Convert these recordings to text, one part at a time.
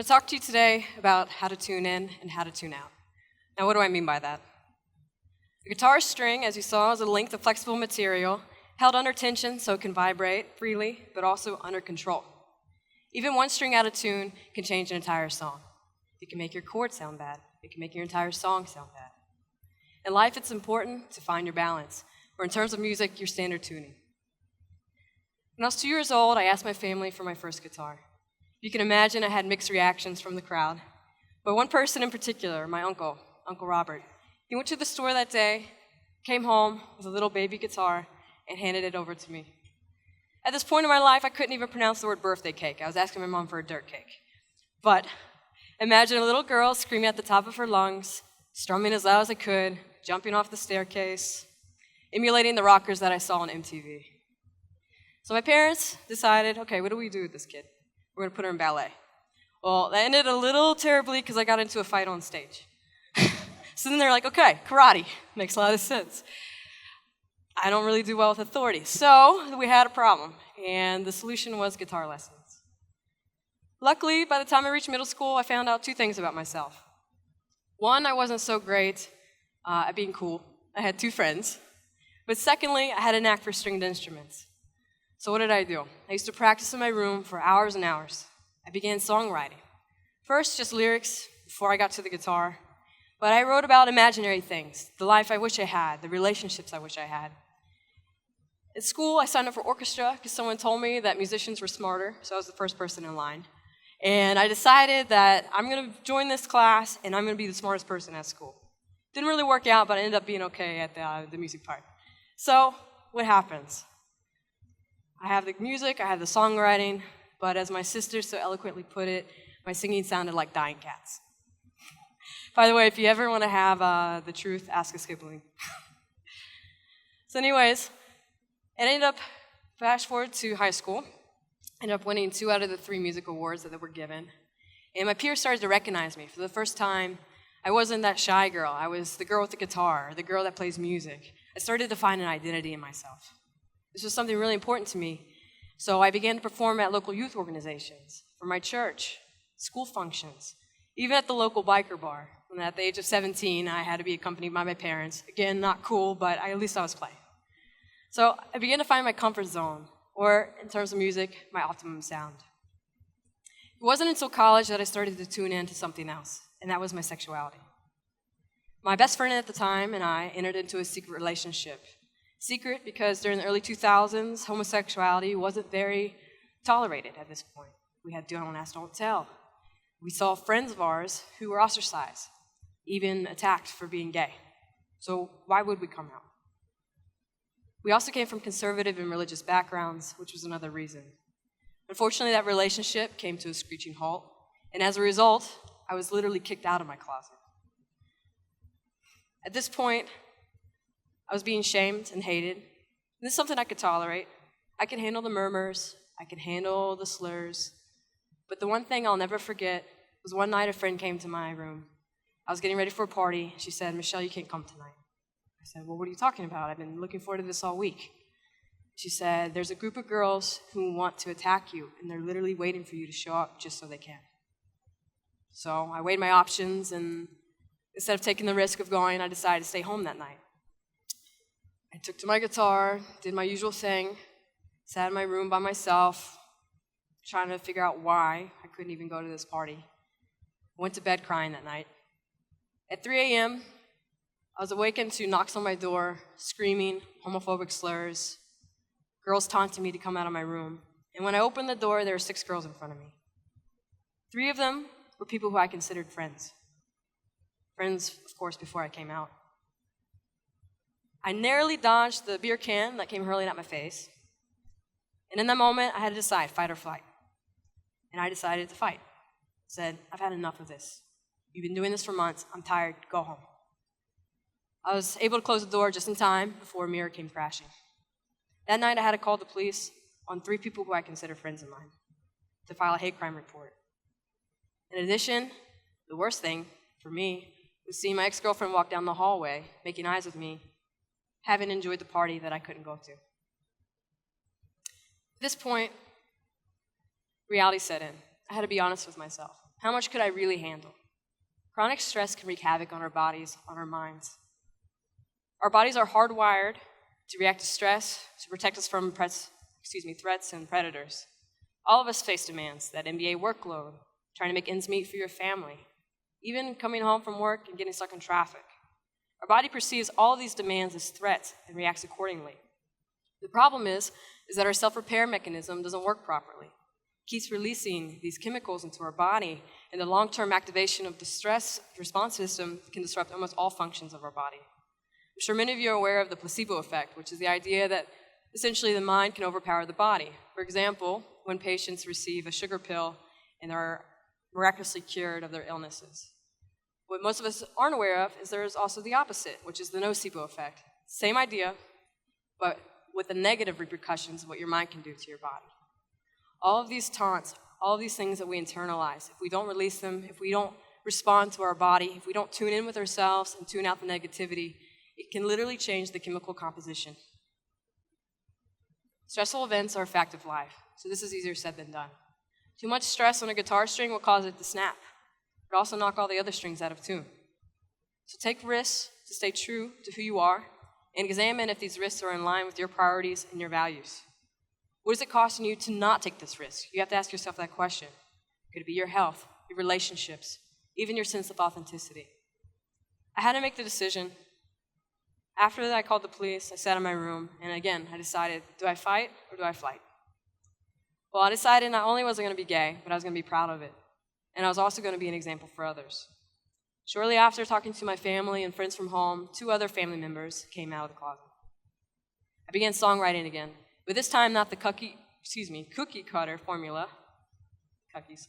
going to talk to you today about how to tune in and how to tune out. Now, what do I mean by that? The guitar string, as you saw, is a length of flexible material held under tension so it can vibrate freely, but also under control. Even one string out of tune can change an entire song. It can make your chord sound bad. It can make your entire song sound bad. In life, it's important to find your balance, or in terms of music, your standard tuning. When I was 2 years old, I asked my family for my first guitar. You can imagine I had mixed reactions from the crowd. But one person in particular, my uncle, Uncle Robert, he went to the store that day, came home with a little baby guitar, and handed it over to me. At this point in my life, I couldn't even pronounce the word birthday cake. I was asking my mom for a dirt cake. But imagine a little girl screaming at the top of her lungs, strumming as loud as I could, jumping off the staircase, emulating the rockers that I saw on MTV. So my parents decided, okay, what do we do with this kid? We're going to put her in ballet. Well, that ended a little terribly because I got into a fight on stage. So then they're like, okay, karate. Makes a lot of sense. I don't really do well with authority. So we had a problem, and the solution was guitar lessons. Luckily, by the time I reached middle school, I found out two things about myself. One, I wasn't so great at being cool. I had two friends. But secondly, I had a knack for stringed instruments. So what did I do? I used to practice in my room for hours and hours. I began songwriting. First, just lyrics before I got to the guitar. But I wrote about imaginary things, the life I wish I had, the relationships I wish I had. At school, I signed up for orchestra because someone told me that musicians were smarter, so I was the first person in line. And I decided that I'm going to join this class, and I'm going to be the smartest person at school. Didn't really work out, but I ended up being okay at the music part. So, what happens? I have the music, I have the songwriting, but as my sister so eloquently put it, my singing sounded like dying cats. By the way, if you ever want to have the truth, ask a sibling. So anyways, it ended up, fast forward to high school, ended up winning 2 out of the 3 music awards that were given. And my peers started to recognize me. For the first time, I wasn't that shy girl. I was the girl with the guitar, the girl that plays music. I started to find an identity in myself. This was something really important to me. So I began to perform at local youth organizations, for my church, school functions, even at the local biker bar. And at the age of 17, I had to be accompanied by my parents. Again, not cool, but at least I was playing. So I began to find my comfort zone, or in terms of music, my optimum sound. It wasn't until college that I started to tune in to something else, and that was my sexuality. My best friend at the time and I entered into a secret relationship. Secret because during the early 2000s, homosexuality wasn't very tolerated at this point. We had don't ask, don't tell. We saw friends of ours who were ostracized, even attacked for being gay. So why would we come out? We also came from conservative and religious backgrounds, which was another reason. Unfortunately, that relationship came to a screeching halt, and as a result, I was literally kicked out of my closet. At this point, I was being shamed and hated. And this is something I could tolerate. I could handle the murmurs, I could handle the slurs, but the one thing I'll never forget was one night a friend came to my room. I was getting ready for a party. She said, "Michelle, you can't come tonight." I said, "Well, what are you talking about? I've been looking forward to this all week." She said, "There's a group of girls who want to attack you, and they're literally waiting for you to show up just so they can." So I weighed my options, and instead of taking the risk of going, I decided to stay home that night. I took to my guitar, did my usual thing, sat in my room by myself, trying to figure out why I couldn't even go to this party. I went to bed crying that night. At 3 a.m., I was awakened to knocks on my door, screaming, homophobic slurs, girls taunting me to come out of my room. And when I opened the door, there were 6 girls in front of me. 3 of them were people who I considered friends. Friends, of course, before I came out. I narrowly dodged the beer can that came hurling at my face. And in that moment, I had to decide, fight or flight. And I decided to fight. I said, "I've had enough of this. You've been doing this for months. I'm tired. Go home." I was able to close the door just in time before a mirror came crashing. That night, I had to call the police on 3 people who I consider friends of mine to file a hate crime report. In addition, the worst thing for me was seeing my ex-girlfriend walk down the hallway, making eyes with me, having enjoyed the party that I couldn't go to. At this point, reality set in. I had to be honest with myself. How much could I really handle? Chronic stress can wreak havoc on our bodies, on our minds. Our bodies are hardwired to react to stress, to protect us from threats and predators. All of us face demands, that NBA workload, trying to make ends meet for your family, even coming home from work and getting stuck in traffic. Our body perceives all of these demands as threats and reacts accordingly. The problem is that our self-repair mechanism doesn't work properly. It keeps releasing these chemicals into our body, and the long-term activation of the stress response system can disrupt almost all functions of our body. I'm sure many of you are aware of the placebo effect, which is the idea that essentially the mind can overpower the body. For example, when patients receive a sugar pill and are miraculously cured of their illnesses. What most of us aren't aware of is there is also the opposite, which is the nocebo effect. Same idea, but with the negative repercussions of what your mind can do to your body. All of these taunts, all of these things that we internalize, if we don't release them, if we don't respond to our body, if we don't tune in with ourselves and tune out the negativity, it can literally change the chemical composition. Stressful events are a fact of life, so this is easier said than done. Too much stress on a guitar string will cause it to snap, but also knock all the other strings out of tune. So take risks to stay true to who you are and examine if these risks are in line with your priorities and your values. What is it costing you to not take this risk? You have to ask yourself that question. Could it be your health, your relationships, even your sense of authenticity? I had to make the decision. After that, I called the police, I sat in my room, and again, I decided, do I fight or do I flight? Well, I decided not only was I going to be gay, but I was going to be proud of it. And I was also going to be an example for others. Shortly after talking to my family and friends from home, 2 other family members came out of the closet. I began songwriting again, but this time not the cookie cutter formula. Cookies.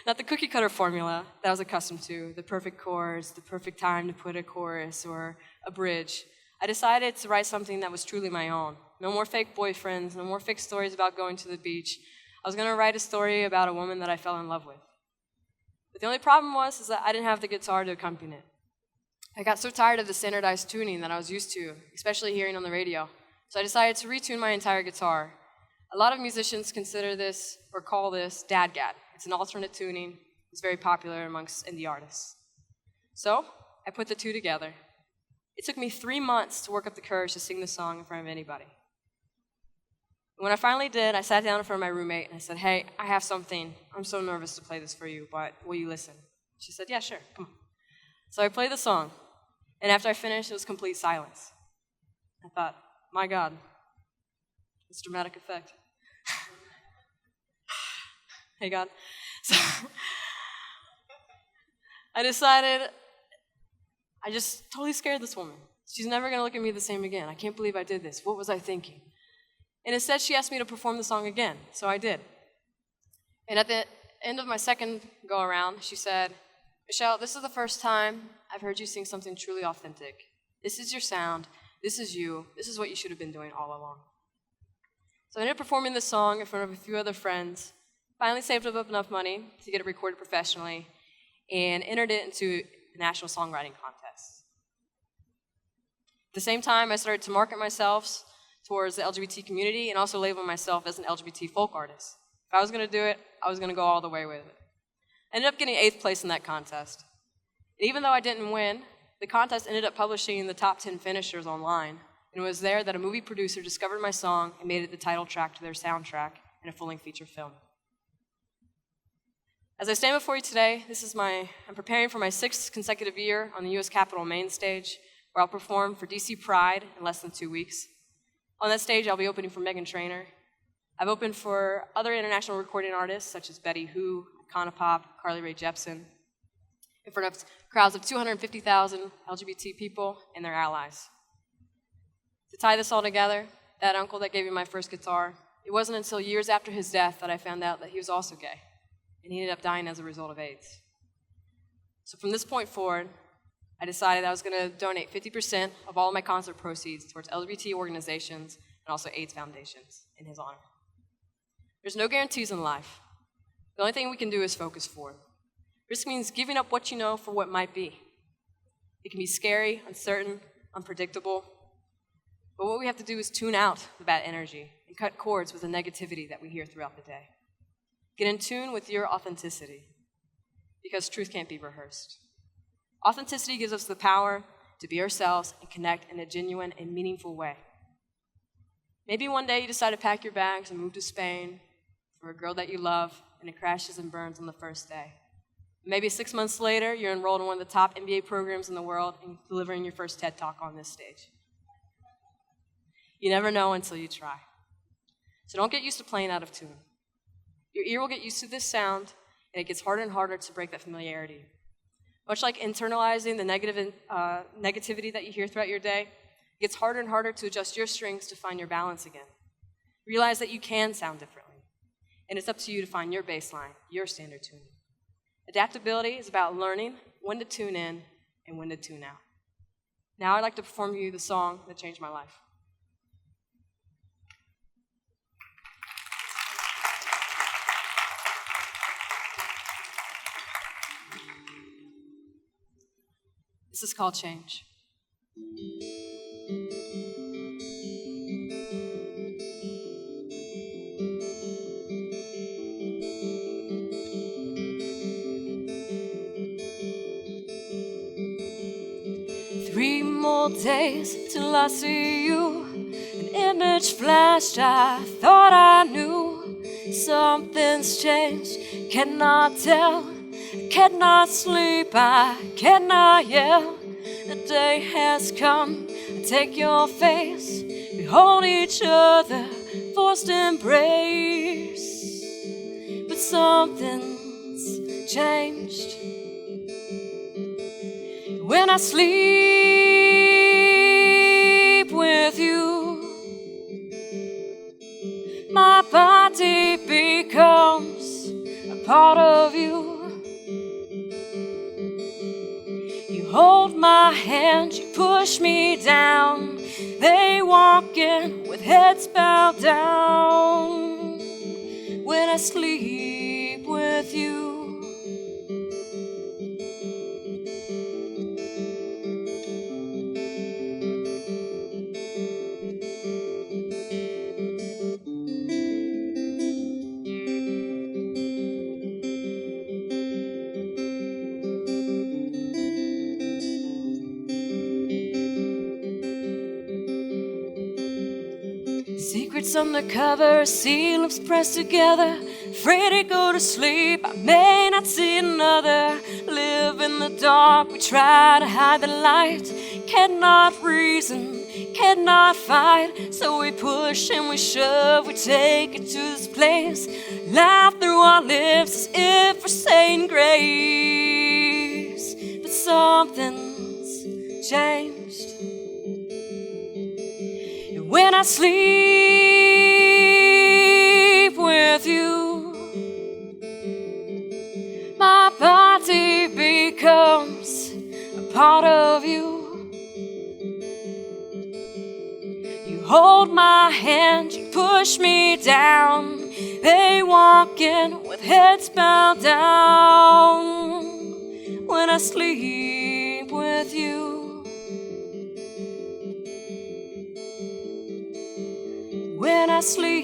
Not the cookie cutter formula that I was accustomed to, the perfect chords, the perfect time to put a chorus or a bridge. I decided to write something that was truly my own. No more fake boyfriends, no more fake stories about going to the beach. I was going to write a story about a woman that I fell in love with. But the only problem was that I didn't have the guitar to accompany it. I got so tired of the standardized tuning that I was used to, especially hearing on the radio. So I decided to retune my entire guitar. A lot of musicians consider this, or call this, dadgat. It's an alternate tuning. It's very popular amongst indie artists. So I put the two together. It took me 3 months to work up the courage to sing the song in front of anybody. When I finally did, I sat down in front of my roommate and I said, hey, I have something. I'm so nervous to play this for you, but will you listen? She said, yeah, sure, come on. So I played the song, and after I finished, it was complete silence. I thought, my God, it's dramatic effect. Hey, God. So I decided, I just totally scared this woman. She's never going to look at me the same again. I can't believe I did this. What was I thinking? And instead, she asked me to perform the song again, so I did. And at the end of my second go-around, she said, Michelle, this is the first time I've heard you sing something truly authentic. This is your sound. This is you. This is what you should have been doing all along. So I ended up performing this song in front of a few other friends, finally saved up enough money to get it recorded professionally, and entered it into a national songwriting contest. At the same time, I started to market myself towards the LGBT community and also label myself as an LGBT folk artist. If I was going to do it, I was going to go all the way with it. I ended up getting 8th place in that contest. And even though I didn't win, the contest ended up publishing the top 10 finishers online, and it was there that a movie producer discovered my song and made it the title track to their soundtrack in a full-length feature film. As I stand before you today, I'm preparing for my 6th consecutive year on the U.S. Capitol main stage, where I'll perform for DC Pride in less than 2 weeks. On that stage, I'll be opening for Meghan Trainor. I've opened for other international recording artists, such as Betty Who, Iconopop, Carly Rae Jepsen, in front of crowds of 250,000 LGBT people and their allies. To tie this all together, that uncle that gave me my first guitar, it wasn't until years after his death that I found out that he was also gay, and he ended up dying as a result of AIDS. So from this point forward, I decided I was going to donate 50% of all of my concert proceeds towards LGBT organizations and also AIDS foundations in his honor. There's no guarantees in life. The only thing we can do is focus forward. Risk means giving up what you know for what might be. It can be scary, uncertain, unpredictable, but what we have to do is tune out the bad energy and cut cords with the negativity that we hear throughout the day. Get in tune with your authenticity, because truth can't be rehearsed. Authenticity gives us the power to be ourselves and connect in a genuine and meaningful way. Maybe one day you decide to pack your bags and move to Spain for a girl that you love, and it crashes and burns on the first day. Maybe 6 months later, you're enrolled in one of the top MBA programs in the world and delivering your first TED Talk on this stage. You never know until you try. So don't get used to playing out of tune. Your ear will get used to this sound, and it gets harder and harder to break that familiarity. Much like internalizing the negativity that you hear throughout your day, it gets harder and harder to adjust your strings to find your balance again. Realize that you can sound differently, and it's up to you to find your baseline, your standard tuning. Adaptability is about learning when to tune in and when to tune out. Now I'd like to perform to you the song that changed my life. This is called Change. 3 more days till I see you. An image flashed, I thought I knew. Something's changed, cannot tell. Cannot sleep, I cannot yell. The day has come, I take your face. We hold each other, forced embrace. But something's changed. When I sleep with you, my body becomes a part of you. You hold my hand, you push me down. They walk in with heads bowed down. When I sleep with you, secrets undercover, see lips pressed together. Afraid to go to sleep, I may not see another. Live in the dark, we try to hide the light. Cannot reason, cannot fight. So we push and we shove, we take it to this place. Laugh through our lips as if we're saying grace. But something's changed. When I sleep with you, my body becomes a part of you. You hold my hand, you push me down. They walk in with heads bowed down. When I sleep with you, when I sleep